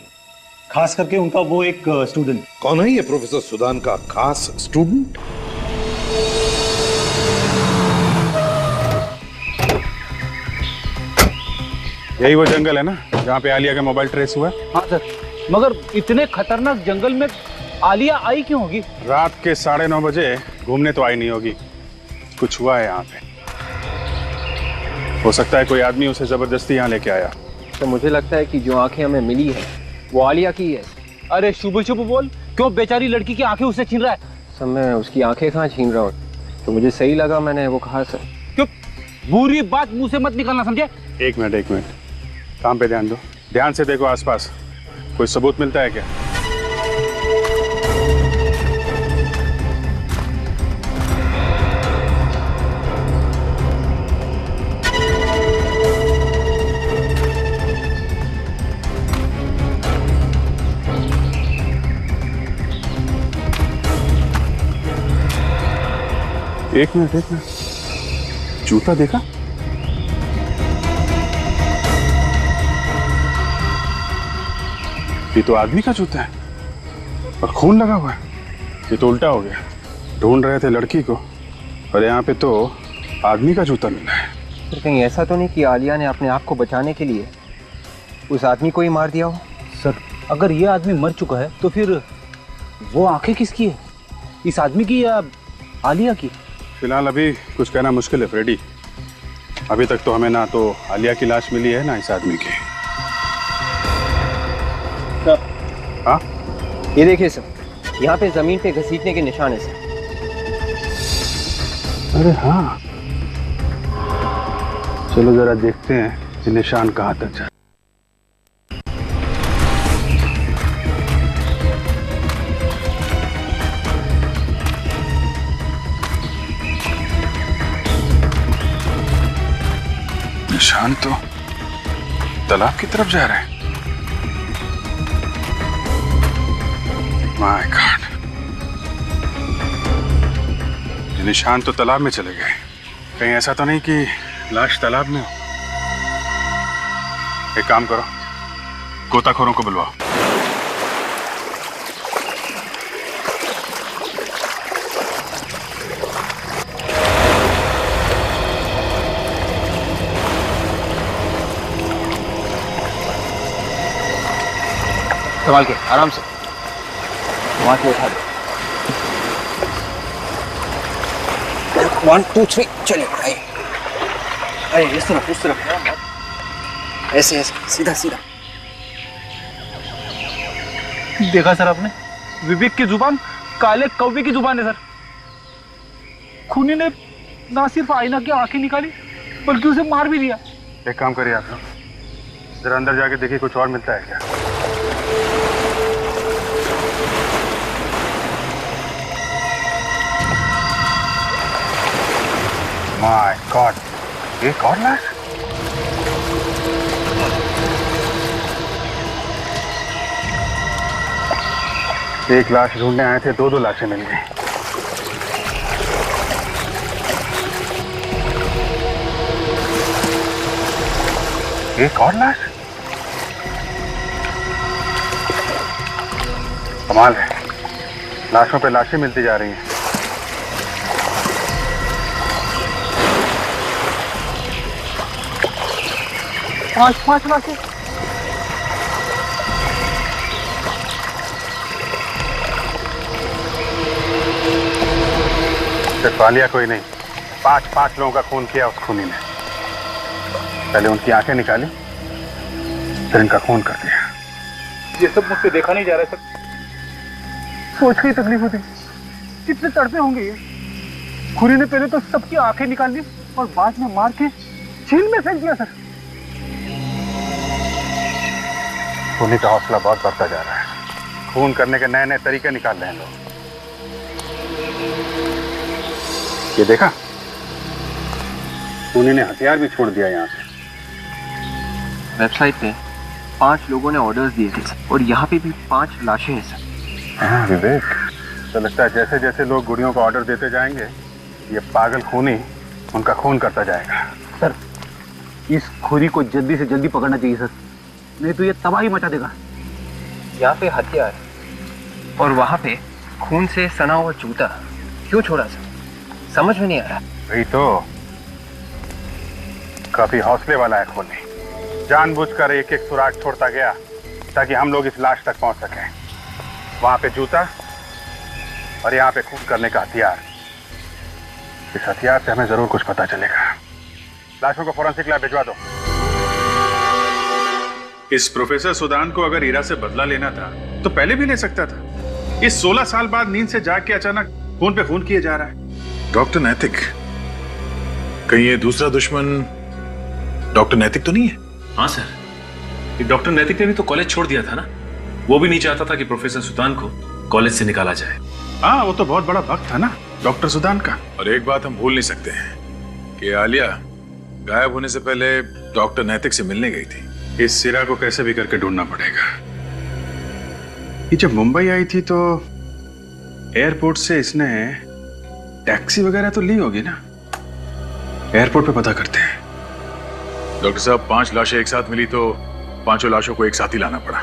खास करके उनका वो एक स्टूडेंट। कौन है ये प्रोफेसर सुदान का खास स्टूडेंट? यही वो जंगल है ना जहाँ पे आलिया का मोबाइल ट्रेस हुआ? हाँ सर, मगर इतने खतरनाक जंगल में आलिया आई क्यों होगी? रात के 9:30 बजे घूमने तो आई नहीं होगी, कुछ हुआ है यहाँ पे। हो सकता है कोई आदमी उसे जबरदस्ती यहाँ लेके आया। तो मुझे लगता है कि जो आंखें हमें मिली है वो आलिया की है। अरे शुभ शुभ बोल, क्यों बेचारी लड़की की आंखें उससे छीन रहा है? सर मैं उसकी आंखें कहाँ छीन रहा हूँ, तो मुझे सही लगा मैंने वो कहा सर। क्यों बुरी बात मुंह से मत निकालना, समझे? एक मिनट, काम पे ध्यान दो, ध्यान से देखो आसपास, कोई सबूत मिलता है क्या? एक मिनट, जूता देखा? ये तो आदमी का जूता है और खून लगा हुआ है। ये तो उल्टा हो गया, ढूंढ रहे थे लड़की को और यहाँ पे तो आदमी का जूता मिला है। तो कहीं ऐसा तो नहीं कि आलिया ने अपने आप को बचाने के लिए उस आदमी को ही मार दिया हो? सर अगर ये आदमी मर चुका है तो फिर वो आंखें किसकी है, इस आदमी की या आलिया की? फिलहाल अभी कुछ कहना मुश्किल है फ्रेडी। अभी तक तो हमें ना तो आलिया की लाश मिली है ना इस आदमी की। हाँ ये देखिए सर, यहाँ पे जमीन पे घसीटने के निशान है सर। अरे हाँ, चलो जरा देखते हैं ये निशान कहाँ तक जाए। निशान तो तालाब की तरफ जा रहे हैं। माय गॉड, ये निशान तो तालाब में चले गए। कहीं ऐसा तो नहीं कि लाश तालाब में हो? एक काम करो, गोताखोरों को बुलवाओ। संभाल के, आराम से वहां से उठा दो। 1 2 3 चलिए, आइए आइए, इस तरफ उस तरफ, ऐसे ऐसे, सीधा सीधा। देखा सर आपने, विवेक की जुबान काले कौवे की जुबान है सर। खूनी ने ना सिर्फ आईना की आंखें निकाली बल्कि उसे मार भी दिया। एक काम करिए आप लोग, जरा अंदर जाके देखिए कुछ और मिलता है क्या। माय गॉड, एक और लाश। एक लाश ढूंढने आए थे, दो लाशें मिल गई। एक और लाश। कमाल है, लाशों पे लाशें मिलती जा रही हैं। पांच लाशें। सिर्फ आलिया कोई नहीं, 5 लोगों का खून किया उस खूनी ने। पहले उनकी आंखें निकाली, फिर इनका खून कर दिया। ये सब मुझसे देखा नहीं जा रहा सर, सोच के ही तकलीफ होती। कितने तड़पे होंगे ये। खूनी ने पहले तो सबकी आंखें निकाल ली और बाद में मार के झील में फेंक दिया सर। खूनी का हौसला बहुत बढ़ता जा रहा है, खून करने के नए नए तरीके निकाल रहे हैं लोग। ये देखा, खूनी ने हथियार भी छोड़ दिया यहाँ से। वेबसाइट पे 5 लोगों ने ऑर्डर्स दिए थे और यहाँ पे भी 5 लाशें हैं सर। हाँ विवेक, तो लगता है जैसे जैसे लोग गुड़ियों को ऑर्डर देते जाएंगे, ये पागल खूनी उनका खून करता जाएगा। सर, इस खूनी को जल्दी से जल्दी पकड़ना चाहिए सर, नहीं तो ये तबाही मचा देगा। यहाँ पे हथियार और वहाँ पे खून से सना हुआ जूता क्यों छोड़ा सर, समझ में नहीं आ रहा। वही तो, काफी हौसले वाला है खूनी, जानबूझकर एक एक सुराग छोड़ता गया ताकि हम लोग इस लाश तक पहुंच सकें। वहां पे जूता और यहाँ पे खून करने का हथियार। इस हथियार से हमें जरूर कुछ पता चलेगा। लाशों को फोरेंसिक लैब भिजवा दो। इस प्रोफेसर सुदान को अगर ईरा से बदला लेना था तो पहले भी ले सकता था। इस 16 साल बाद नींद से जाग के अचानक खून पे खून किए जा रहा है। डॉक्टर नैतिक, कहीं ये दूसरा दुश्मन डॉक्टर नैतिक तो नहीं है? हाँ सर, डॉक्टर नैतिक ने भी तो कॉलेज छोड़ दिया था ना। वो भी नहीं चाहता था कि प्रोफेसर सुदान को कॉलेज से निकाला जाए। हाँ, वो तो बहुत बड़ा भक्त था ना डॉक्टर सुदान का। और एक बात हम भूल नहीं सकते हैं कि आलिया गायब होने से पहले डॉक्टर नैतिक से मिलने गई थी। इस सिरा को कैसे भी करके ढूंढना पड़ेगा। ये जब मुंबई आई थी तो एयरपोर्ट से इसने टैक्सी वगैरह तो ली होगी ना। एयरपोर्ट पे पता करते हैं। डॉक्टर साहब, 5 लाशें एक साथ मिली तो 5 लाशों को एक साथ ही लाना पड़ा।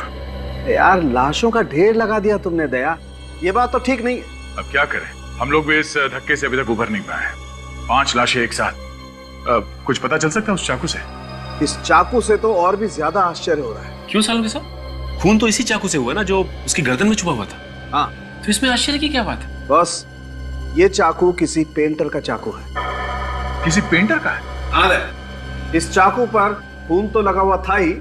यार, लाशों का ढेर लगा दिया तुमने दया, ये बात तो ठीक नहीं। अब क्या करें, हम लोग भी इस धक्के से अभी तक उभर नहीं पाए। 5 लाशें एक साथ। कुछ पता चल सकता है उस चाकू से? इस चाकू से तो और भी ज्यादा आश्चर्य हो रहा है। क्यों सालों साहब? खून तो इसी चाकू से हुआ ना जो उसकी गर्दन में छुपा हुआ था। हाँ, तो इसमें आश्चर्य की क्या बात है? बस ये चाकू किसी पेंटर का चाकू है। किसी पेंटर का? हाँ, इस चाकू पर खून तो लगा हुआ था ही,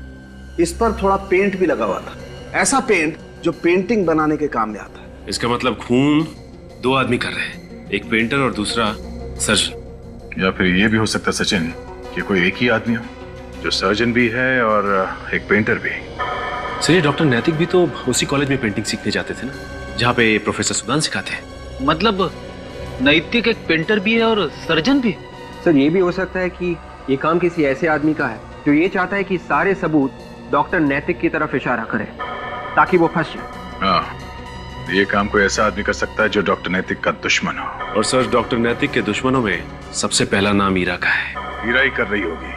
इस पर थोड़ा पेंट भी लगा हुआ था। ऐसा पेंट जो पेंटिंग बनाने के काम में आता है। इसका मतलब खून 2 आदमी कर रहे हैं, एक पेंटर और दूसरा सर्जन। या फिर ये भी हो सकता सचिन कि कोई एक ही आदमी हो जो सर्जन भी है और एक पेंटर भी। सर, ये डॉक्टर नैतिक भी तो उसी कॉलेज में पेंटिंग सीखने जाते थे ना जहाँ पे प्रोफेसर सुदान सिखाते हैं। मतलब नैतिक एक पेंटर भी है और सर्जन भी? सर, ये भी हो सकता है कि ये काम किसी ऐसे आदमी का है जो ये चाहता है कि सारे सबूत डॉक्टर नैतिक की तरफ इशारा करे ताकि वो फंस जाए। हाँ, ये काम कोई ऐसा आदमी कर सकता है जो डॉक्टर नैतिक का दुश्मन हो। और सर, डॉक्टर नैतिक के दुश्मनों में सबसे पहला नाम ईरा का है। ईरा ही कर रही होगी।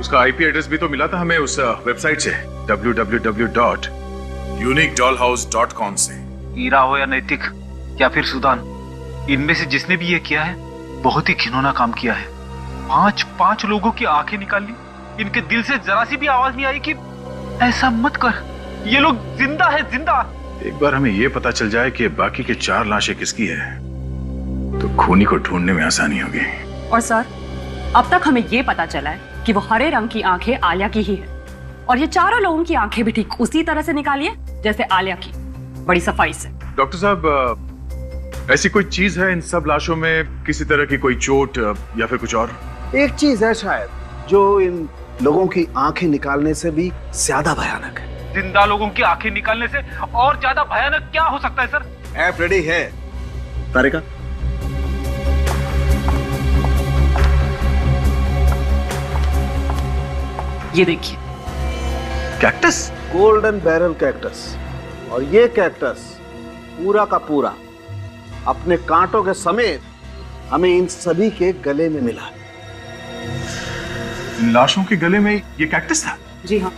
उसका आईपी एड्रेस भी तो मिला था हमें उस वेबसाइट से, www.uniquedollhouse.com से। ईरा हो या नैतिक या फिर सुदान, इनमें से जिसने भी ये किया है बहुत ही घिनौना काम किया है। 5 लोगों की आंखें निकाल ली, इनके दिल से जरा सी भी आवाज नहीं आई कि ऐसा मत कर, ये लोग जिंदा है, जिंदा। एक बार हमें ये पता चल जाए कि बाकी के 4 लाशें किसकी है तो खूनी को ढूंढने में आसानी होगी। और सर, अब तक हमें ये पता चला है कि वो हरे रंग की आंखें आलिया की ही है, और ये चारों लोगों की आंखें भी ठीक उसी तरह से निकाली है जैसे आलिया की, बड़ी सफाई से। डॉक्टर साहब, ऐसी कोई चीज है इन सब लाशों में, किसी तरह की कोई चोट या फिर कुछ और? एक चीज है शायद जो इन लोगों की आंखें निकालने से भी ज्यादा भयानक है। जिंदा लोगों की आंखें निकालने से और ज्यादा भयानक क्या हो सकता है सर? ऐप रेडी है तारिका? ये देखिए, कैक्टस, गोल्डन बैरल कैक्टस। और ये कैक्टस पूरा का पूरा अपने कांटों के समेत हमें इन सभी के गले में मिला। लाशों के गले में ये कैक्टस था? जी हाँ,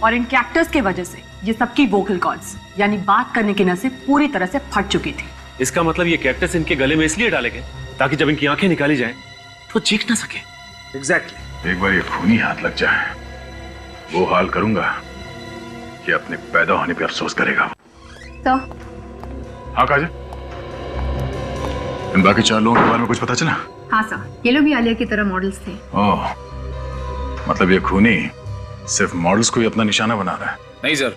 और इन कैक्टस के वजह से ये सबकी वोकल कॉर्ड्स यानी बात करने की नसें पूरी तरह से फट चुकी थी। इसका मतलब ये कैक्टस इनके गले में इसलिए डाले गए ताकि जब इनकी आंखें निकाली जाएं तो चीख ना सके। एग्जैक्टली। एक बार ये खूनी हाथ लग जाए, वो हाल करूंगा कि अपने पैदा होने पे अफसोस करेगा। तो हाँ काजल, इन बाकी 4 लोगों के बारे में कुछ पता चला? हाँ सर, ये लोग भी आलिया की तरह मॉडल्स थे। ओह, मतलब ये खूनी सिर्फ मॉडल्स को ही अपना निशाना बना रहा है? नहीं सर,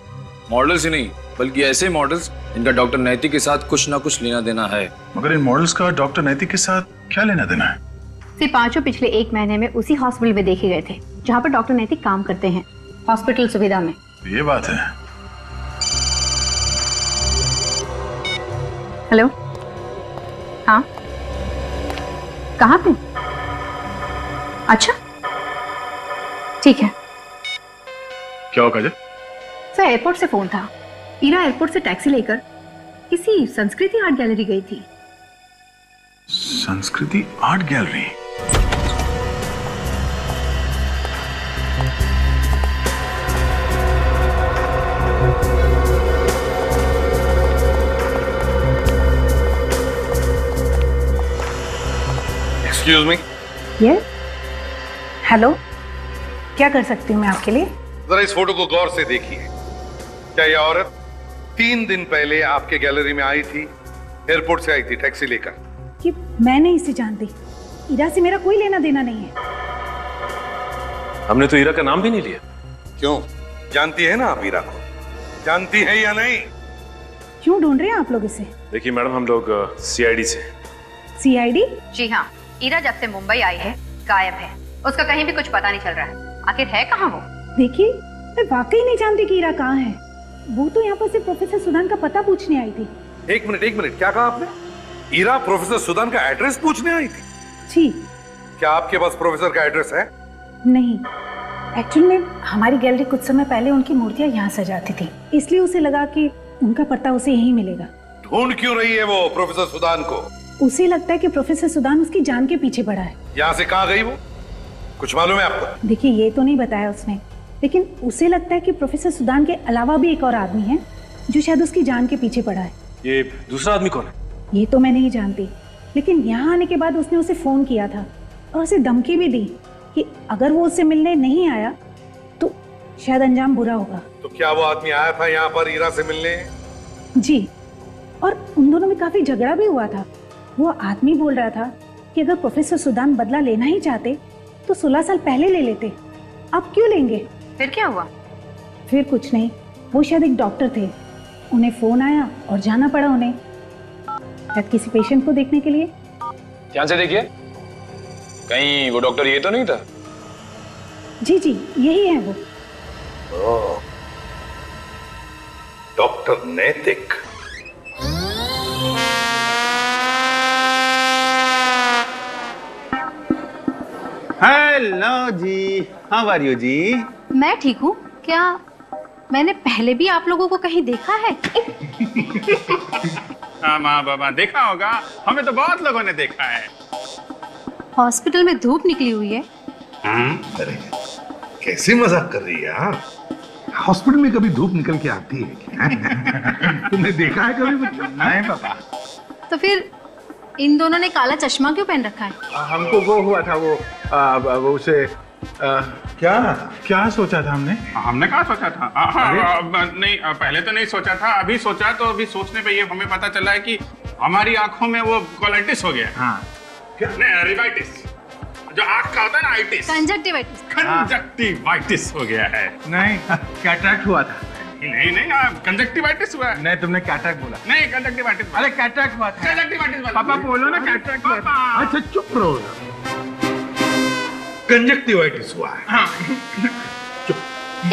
मॉडल्स ही नहीं बल्कि ऐसे मॉडल्स इनका डॉक्टर नैतिक के साथ कुछ ना कुछ लेना देना है। मगर इन मॉडल्स का डॉक्टर नैतिक के साथ क्या लेना देना है? सिर्फ 5 पिछले 1 महीने में उसी हॉस्पिटल में देखे गए थे जहाँ पर डॉक्टर नैतिक काम करते हैं, हॉस्पिटल सुविधा में। ये बात है। हेलो, हाँ, कहाँ पे? अच्छा, ठीक है। क्या हो काजल? सर, एयरपोर्ट से फोन था। ईरा एयरपोर्ट से टैक्सी लेकर किसी संस्कृति आर्ट गैलरी गई थी। संस्कृति art gallery? Excuse me. Yes, hello, क्या कर सकती हूँ मैं आपके लिए? जरा इस फोटो को गौर से देखिए। क्या यह औरत 3 दिन पहले आपके गैलरी में आई थी? एयरपोर्ट से आई थी टैक्सी लेकर। कि मैं नहीं इसे जानती, ईरा से मेरा कोई लेना देना नहीं है। हमने तो ईरा का नाम भी नहीं लिया। क्यों, जानती है ना आप ईरा को? जानती है या नहीं? क्यों ढूंढ रहे हैं आप लोग इसे? देखिए मैडम, हम लोग सीआईडी से। सीआईडी? जी हाँ, ईरा जब से मुंबई आई है गायब है, उसका कहीं भी कुछ पता नहीं चल रहा है। आखिर है कहाँ वो? देखिए, मैं वाकई नहीं जानती कि ईरा कहाँ है। वो तो यहाँ पर सिर्फ प्रोफेसर सुदान का पता पूछने आई थी। एक मिनट, क्या कहा आपने? ईरा प्रोफेसर सुदान का एड्रेस पूछने आई थी? जी। क्या आपके पास प्रोफेसर का एड्रेस है? नहीं, एक्चुअली में हमारी गैलरी कुछ समय पहले उनकी मूर्तियां यहाँ सजाती थी, इसलिए उसे लगा कि उनका पता उसे यहीं मिलेगा। ढूंढ क्यों रही है वो प्रोफेसर सुदान को? उसे लगता है कि प्रोफेसर सुदान उसकी जान के पीछे पड़ा है। यहाँ से कहाँ गई वो? कुछ मालूम है आपको? देखिए, ये तो नहीं बताया उसने, लेकिन उसे लगता है कि प्रोफेसर सुदान के अलावा भी एक और आदमी है जो शायद उसकी जान के पीछे पड़ा है। ये दूसरा आदमी कौन है? ये तो मैं नहीं जानती, लेकिन यहाँ आने के बाद उसने उसे फोन किया था और उसे धमकी भी दी कि अगर वो उससे मिलने नहीं आया तो शायद अंजाम बुरा होगा। तो क्या वो आदमी आया था यहाँ पर ईरा से मिलने? जी, और उन दोनों में काफी झगड़ा भी हुआ था। वो आदमी बोल रहा था कि अगर प्रोफेसर सुदान बदला लेना ही चाहते तो 16 साल पहले ले लेते, अब क्यों लेंगे? फिर क्या हुआ? फिर कुछ नहीं, वो शायद एक डॉक्टर थे, उन्हें फोन आया और जाना पड़ा उन्हें, शायद किसी पेशेंट को देखने के लिए। ध्यान से देखिए, कहीं वो डॉक्टर ये तो नहीं था? जी जी, यही है वो। डॉक्टर नैतिक। हेलो जी, हाउ आर यू जी? मैं ठीक हूँ। क्या मैंने पहले भी आप लोगों को कहीं देखा है? हाँ माँ बाबा, देखा होगा, हमें तो बहुत लोगों ने देखा है। हॉस्पिटल में धूप निकली हुई है। अरे कैसे मजाक कर रही है आप? हॉस्पिटल में कभी धूप निकल के आती है क्या? तुमने देखा है कभी? नहीं पापा। तो फिर इन दोनों ने काला चश्मा क्यों पहन रखा है? हमको वो हुआ था, वो उसे क्या सोचा था हमने कहा सोचा था नहीं पहले तो नहीं सोचा था, अभी सोचा तो अभी सोचने पे ये हमें पता चला है कि हमारी आंखों में वो कोलाइटिस हो गया। हाँ क्या? नहीं रिवाइटिस, जो आंख का होता है ना, आइटिस, कंजक्टिवाइटिस हो गया है। नहीं कैटरैक्ट हुआ था। नहीं कंजक्टिवाइटिस हुआ है। नहीं तुमने कैटरैक्ट बोला। नहीं कंजक्टिवाइटिस। अरे कैटरैक्ट हुआ था। कंजक्टिवाइटिस पापा बोलो ना कैटरैक्ट हुआ था। अच्छा चुप रहो, कंजक्टिवाइटिस हुआ है। हाँ।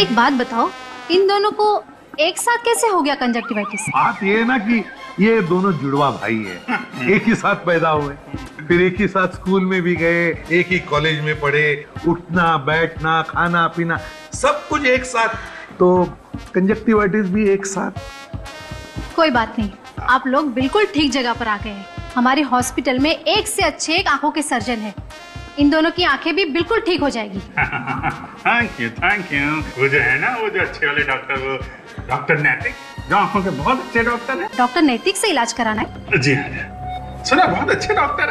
एक बात बताओ, इन दोनों को एक साथ कैसे हो गया कंजक्टिवाइटिस? बात ये है ना कि ये दोनों जुड़वा भाई है, एक ही साथ पैदा हुए, फिर एक ही साथ स्कूल में भी गए, एक ही कॉलेज में पढ़े, उठना बैठना खाना पीना सब कुछ एक साथ, तो कंजक्टिवाइटिस भी एक साथ। कोई बात नहीं, आप लोग बिल्कुल ठीक जगह पर आ गए हैं। हमारे हॉस्पिटल में एक से अच्छे एक आंखों के सर्जन हैं। इन दोनों की आंखें भी बिल्कुल ठीक हो जाएगी। Thank you. वो जो है ना, वो जो अच्छे वाले डॉक्टर, वो डॉक्टर नैतिक, जो आंखों के बहुत अच्छे डॉक्टर हैं। डॉक्टर नैतिक से इलाज कराना है? जी हाँ, सुना बहुत अच्छे डॉक्टर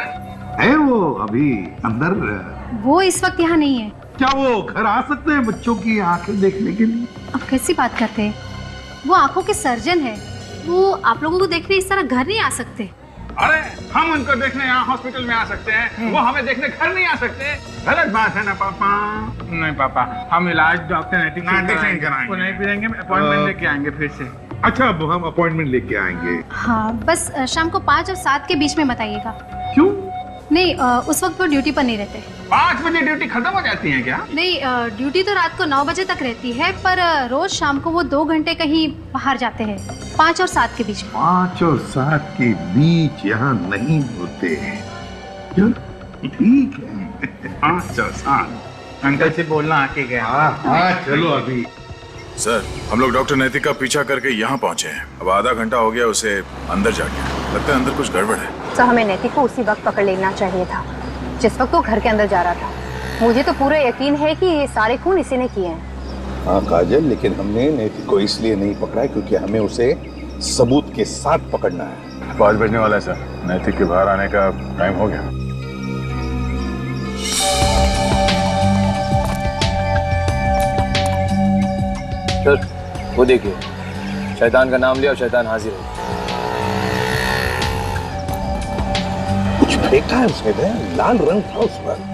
है वो अभी अंदर? वो इस वक्त यहाँ नहीं है। क्या वो घर आ सकते हैं बच्चों की आंखें देखने के लिए? अब कैसी बात करते हैं, वो आंखों के सर्जन है, वो आप लोगों को देखने इस तरह घर नहीं आ सकते। अरे हम उनको देखने यहाँ हॉस्पिटल में आ सकते हैं, वो हमें देखने घर नहीं आ सकते। गलत बात है ना पापा? नहीं पापा, हम इलाज डॉक्टर नैतिक से कराएंगे। वो नहीं पिलेंगे, अपॉइंटमेंट लेके आएंगे फिर से। अच्छा अब हम अपॉइंटमेंट लेके आएंगे। हाँ बस शाम को 5 और 7 के बीच में बताइएगा। क्यों? नहीं उस वक्त वो ड्यूटी पर नहीं रहते। 5 बजे ड्यूटी खत्म हो जाती है क्या? नहीं ड्यूटी तो रात को 9 बजे तक रहती है, पर रोज शाम को वो 2 घंटे कहीं बाहर जाते हैं, 5 और 7 के बीच में। 5 और 7 के बीच यहाँ नहीं होते। ठीक है। 5 और 7 अंकल से बोलना आके गया। हाँ चलो अभी। सर हम लोग डॉक्टर नैतिक का पीछा करके यहाँ पहुँचे हैं। अब आधा घंटा हो गया उसे अंदर जाके, लगता है अंदर कुछ गड़बड़ है। तो हमें नैतिक को उसी वक्त पकड़ लेना चाहिए था जिस वक्त वो घर के अंदर जा रहा था। मुझे तो पूरा यकीन है कि ये सारे खून इसी ने किए हैं। हाँ काजल, लेकिन हमने नैतिक को इसलिए नहीं पकड़ा है क्योंकि हमें उसे सबूत के साथ पकड़ना है। 5 बजने वाला है सर, नैतिक के बाहर आने का टाइम हो गया। सर वो देखिए, शैतान का नाम लिया और शैतान हाजिर हो। कुछ फेंका है उसने, लाल रंग था उस पर।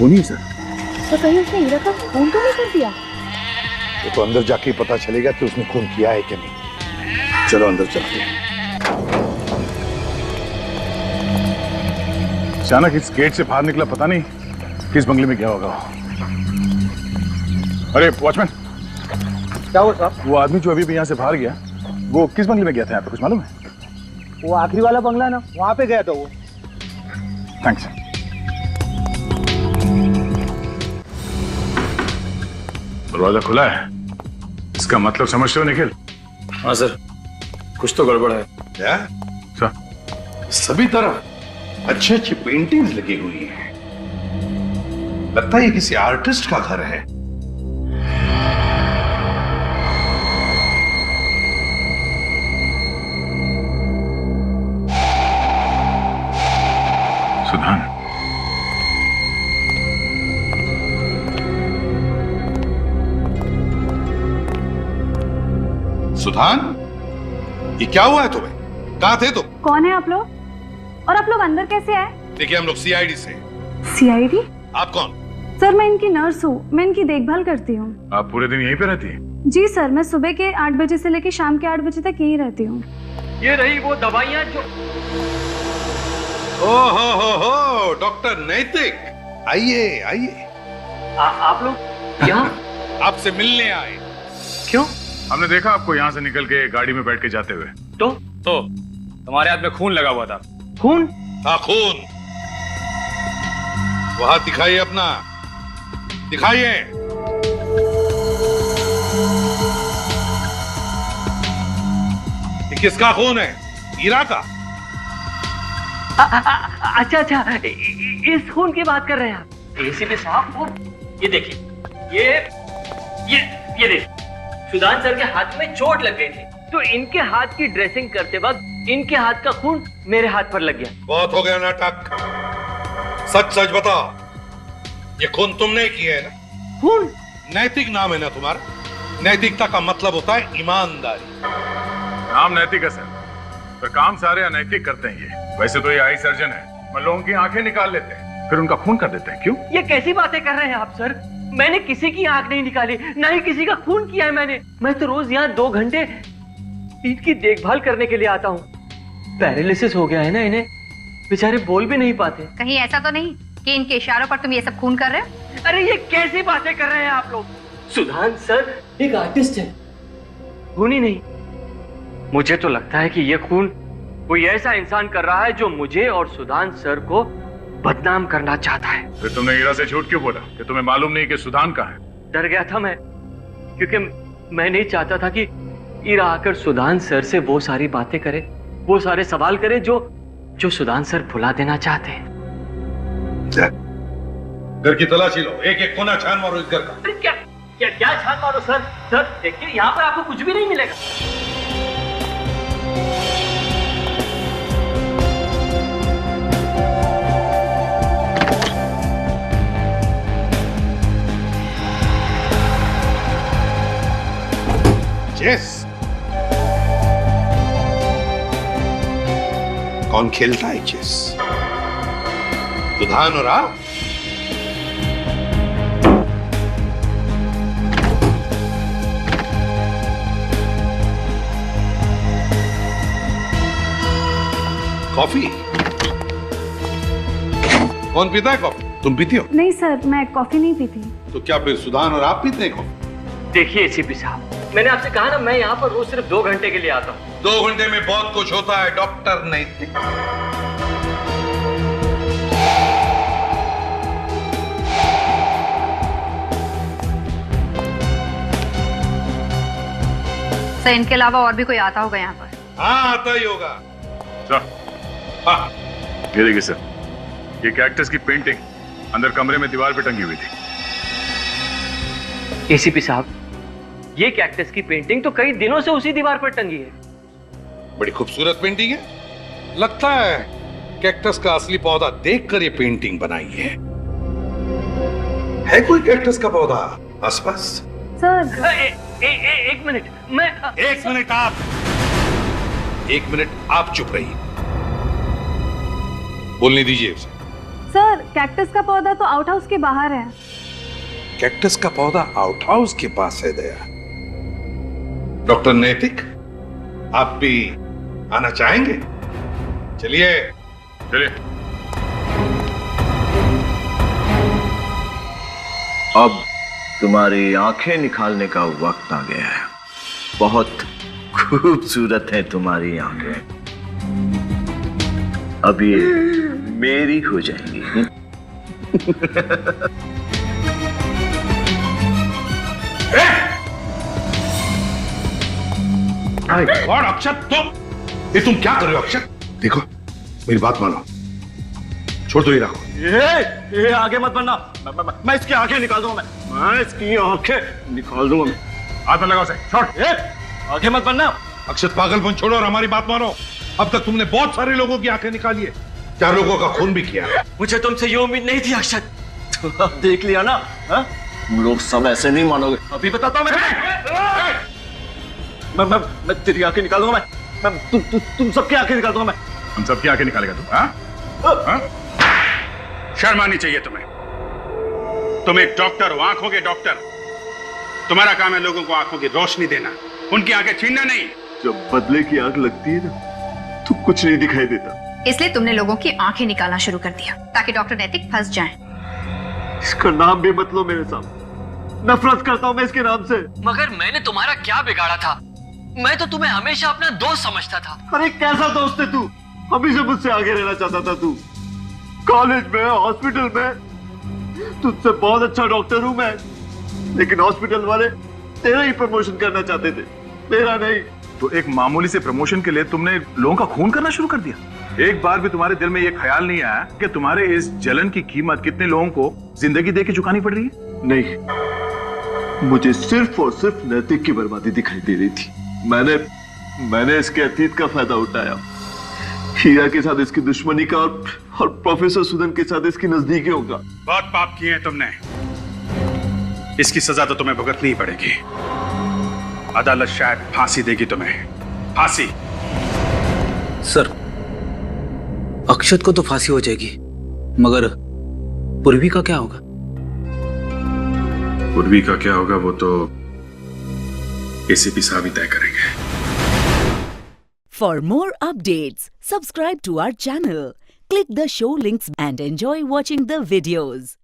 नहीं सर, तो कहीं उसने हीरा का खून तो नहीं कर दिया? वो तो अंदर जाके ही पता चलेगा कि उसने खून किया है कि नहीं। चलो अंदर चलते हैं। अचानक इस गेट से बाहर निकला, पता नहीं किस बंगले में गया होगा। अरे वॉचमैन, क्या हुआ साहब? वो आदमी जो अभी भी यहाँ से बाहर गया, वो किस बंगले में गया था? यहाँ पे कुछ मालूम है? वो आखिरी वाला बंगला ना, वहाँ पे गया था वो। थैंक्स। दरवाजा खुला है, इसका मतलब समझते हो निखिल? हाँ सर, कुछ तो गड़बड़ है। क्या सर? सभी तरफ अच्छी अच्छी पेंटिंग्स लगी हुई हैं, लगता है ये किसी आर्टिस्ट का घर है। सुधान, सुधान, ये क्या हुआ है तुम्हें? कहाँ थे तुम? कौन है आप लोग? और आप लोग अंदर कैसे आए? देखिए हम लोग सीआईडी से। सीआईडी? आप कौन? सर मैं इनकी नर्स हूँ, मैं इनकी देखभाल करती हूँ। आप पूरे दिन यहीं पे रहती हैं? जी सर, मैं सुबह के 8 बजे से लेकर शाम के 8 बजे तक यहीं रहती हूँ। ये रही वो दवाइयाँ जो... हो डॉक्टर नैतिक, आइए आइए। आप लोग यहाँ? आपसे मिलने आए। क्यों? हमने देखा आपको यहाँ से निकल के गाड़ी में बैठ के जाते हुए। तो तुम्हारे हाथ में खून लगा हुआ था। खून? हाँ खून। वो हाथ दिखाइए अपना, दिखाइए। ये किसका खून है? हीरा का? अच्छा अच्छा, इस खून की बात कर रहे हैं आप? एसीपी साहब, वो ये देखिए, ये देखिए, सुदान सर के हाथ में चोट लग गई थी, तो इनके हाथ की ड्रेसिंग करते वक्त इनके हाथ का खून मेरे हाथ पर लग गया। बहुत हो गया नाटक, सच सच बताओ, ये खून तुमने किया है ना? खून? नैतिक नाम है ना तुम्हारा? नैतिकता का मतलब होता है ईमानदारी। नाम नैतिक है सर, पर काम सारे अनैतिक करते हैं ये। वैसे तो ये आई सर्जन है, पर लोगों की आंखें निकाल लेते हैं, फिर उनका खून कर देते हैं। क्यों? ये कैसी बातें कर रहे हैं आप सर? मैंने किसी की आंख नहीं निकाली, ना ही किसी का खून किया है मैंने। मैं तो रोज यहाँ 2 घंटे इनकी देखभाल करने के लिए आता हूँ। पैरालिसिस हो गया है ना इन्हें, बेचारे बोल भी नहीं पाते। कहीं ऐसा तो नहीं कि इनके इशारों पर तुम ये सब खून कर रहे हो? अरे ये कैसी बातें कर रहे हैं आप लोग? सुधान सर एक आर्टिस्ट है, खून ही नहीं। मुझे तो लगता है कि ये खून कोई ऐसा इंसान कर रहा है जो मुझे और सुधान सर को बदनाम करना चाहता है। फिर तुमने ईरा से झूठ क्यों बोला कि तुम्हें मालूम नहीं कि सुधान कहाँ है? डर गया था मैं, क्योंकि मैं नहीं चाहता था कि ईरा आकर सुधान सर से वो सारी बातें करे, वो सारे सवाल करे जो सुधान सर भुला देना चाहते हैं। घर की तलाशी लो, एक एक कोना छान मारो इस घर का। अरे क्या क्या क्या छान मारो सर? सर देखिए, यहाँ पर आपको कुछ भी नहीं मिलेगा। चेस कौन खेलता है चेस? सुधान और आप? कॉफी कौन पीता है? कॉफी तुम पीती हो? नहीं सर, मैं कॉफी नहीं पीती। तो क्या फिर सुधान और आप पीते हैं कॉफी? देखिए एसीपी साहब, मैंने आपसे कहा ना, मैं यहाँ पर रोज सिर्फ 2 घंटे के लिए आता हूँ। 2 घंटे में बहुत कुछ होता है डॉक्टर नैतिक। सर, इनके अलावा और भी कोई आता होगा यहाँ पर? हाँ, आता ही होगा। हाँ, ये देखिए सर, ये कैक्टस की पेंटिंग अंदर कमरे में दीवार पे टंगी हुई थी। एसीपी साहब, ये कैक्टस की पेंटिंग तो कई दिनों से उसी दीवार पर टंगी है। बड़ी खूबसूरत पेंटिंग है। लगता है कैक्टस का असली पौधा देखकर ये पेंटिंग बनाई है कोई कैक्टस का पौधा आसपास? सर एक मिनट, मैं 1 मिनट आप 1 मिनट आप चुप रहिए, बोलने दीजिए उसे। सर, कैक्टस का पौधा तो आउट हाउस के बाहर है। कैक्टस का पौधा आउट हाउस के पास है दया। डॉक्टर नैतिक, आप भी आना चाहेंगे? चलिए चलिए। अब तुम्हारी आंखें निकालने का वक्त आ गया है। बहुत खूबसूरत है तुम्हारी आंखें, अब ये मेरी हो जाएंगी। और अक्षत, ये तुम क्या कर रहे हो अक्षत? देखो मेरी बात मानो, छोड़ दो ये रखो। ये आगे मत बढ़ना, मैं इसकी आंखें निकाल दूंगा। मैं इसकी आंखें निकाल दूंगा। हाथ में लगाओ से, छोड़। आगे मत बढ़ना। अक्षत, पागलपन छोड़ो और हमारी बात मानो। अब तक तुमने बहुत सारे लोगों की आंखें निकाली है, 4 लोगों का खून भी किया है। मुझे तुमसे ये उम्मीद नहीं थी अक्षत। तो अब देख लिया ना, हा? तुम लोग सब ऐसे नहीं मानोगे। अभी बताता हूं मैं तेरी आंखें निकाल दूंगा। मैं तुम सबकी आंखें निकाल दूंगा। मैं हम सबकी आंखें निकालेगा तुम? हाँ? शर्म आनी चाहिए तुम्हें। तुम एक डॉक्टर हो, आंखों के डॉक्टर। तुम्हारा काम है लोगों को आंखों की रोशनी देना, उनकी आंखें छीनना नहीं। जब बदले की आंख लगती है ना, तो कुछ नहीं दिखाई देता। इसलिए तुमने लोगों की आंखें निकालना शुरू कर दिया ताकि डॉक्टर नैतिक फंस जाएं। इसका नाम भी मत लो मेरे सामने, नफरत करता हूं मैं इसके नाम से। मगर मैंने तुम्हारा क्या बिगाड़ा था? मैं तो तुम्हें हमेशा अपना दोस्त समझता था। अरे कैसा दोस्त है तू? हमेशा मुझसे आगे रहना चाहता था तू। कॉलेज में, हॉस्पिटल में तुझसे बहुत अच्छा डॉक्टर हूं मैं, लेकिन हॉस्पिटल वाले तेरा ही प्रमोशन करना चाहते थे, मेरा नहीं। तो एक मामूली से प्रमोशन के लिए तुमने लोगों का खून करना शुरू कर दिया? एक बार भी तुम्हारे दिल में यह ख्याल नहीं आया कि तुम्हारे इस जलन की कीमत कितने लोगों को जिंदगी दे के चुकानी पड़ रही है? नहीं, मुझे सिर्फ और सिर्फ नैतिक की बर्बादी दिखाई दे रही थी। मैंने इसके अतीत का फायदा उठाया, हीरा के साथ इसकी दुश्मनी का और प्रोफेसर सुदन के साथ इसकी नजदीकियों का। बहुत पाप किए हैं तुमने, इसकी सजा तो तुम्हें भुगतनी ही पड़ेगी। अदालत शायद फांसी देगी तुम्हें, फांसी। सर, अक्षत को तो फांसी हो जाएगी, मगर पूर्वी का क्या होगा? पूर्वी का क्या होगा वो तो एसीपी साहब ही तय करेंगे। For more updates, subscribe to our channel, click the show links and enjoy watching the videos.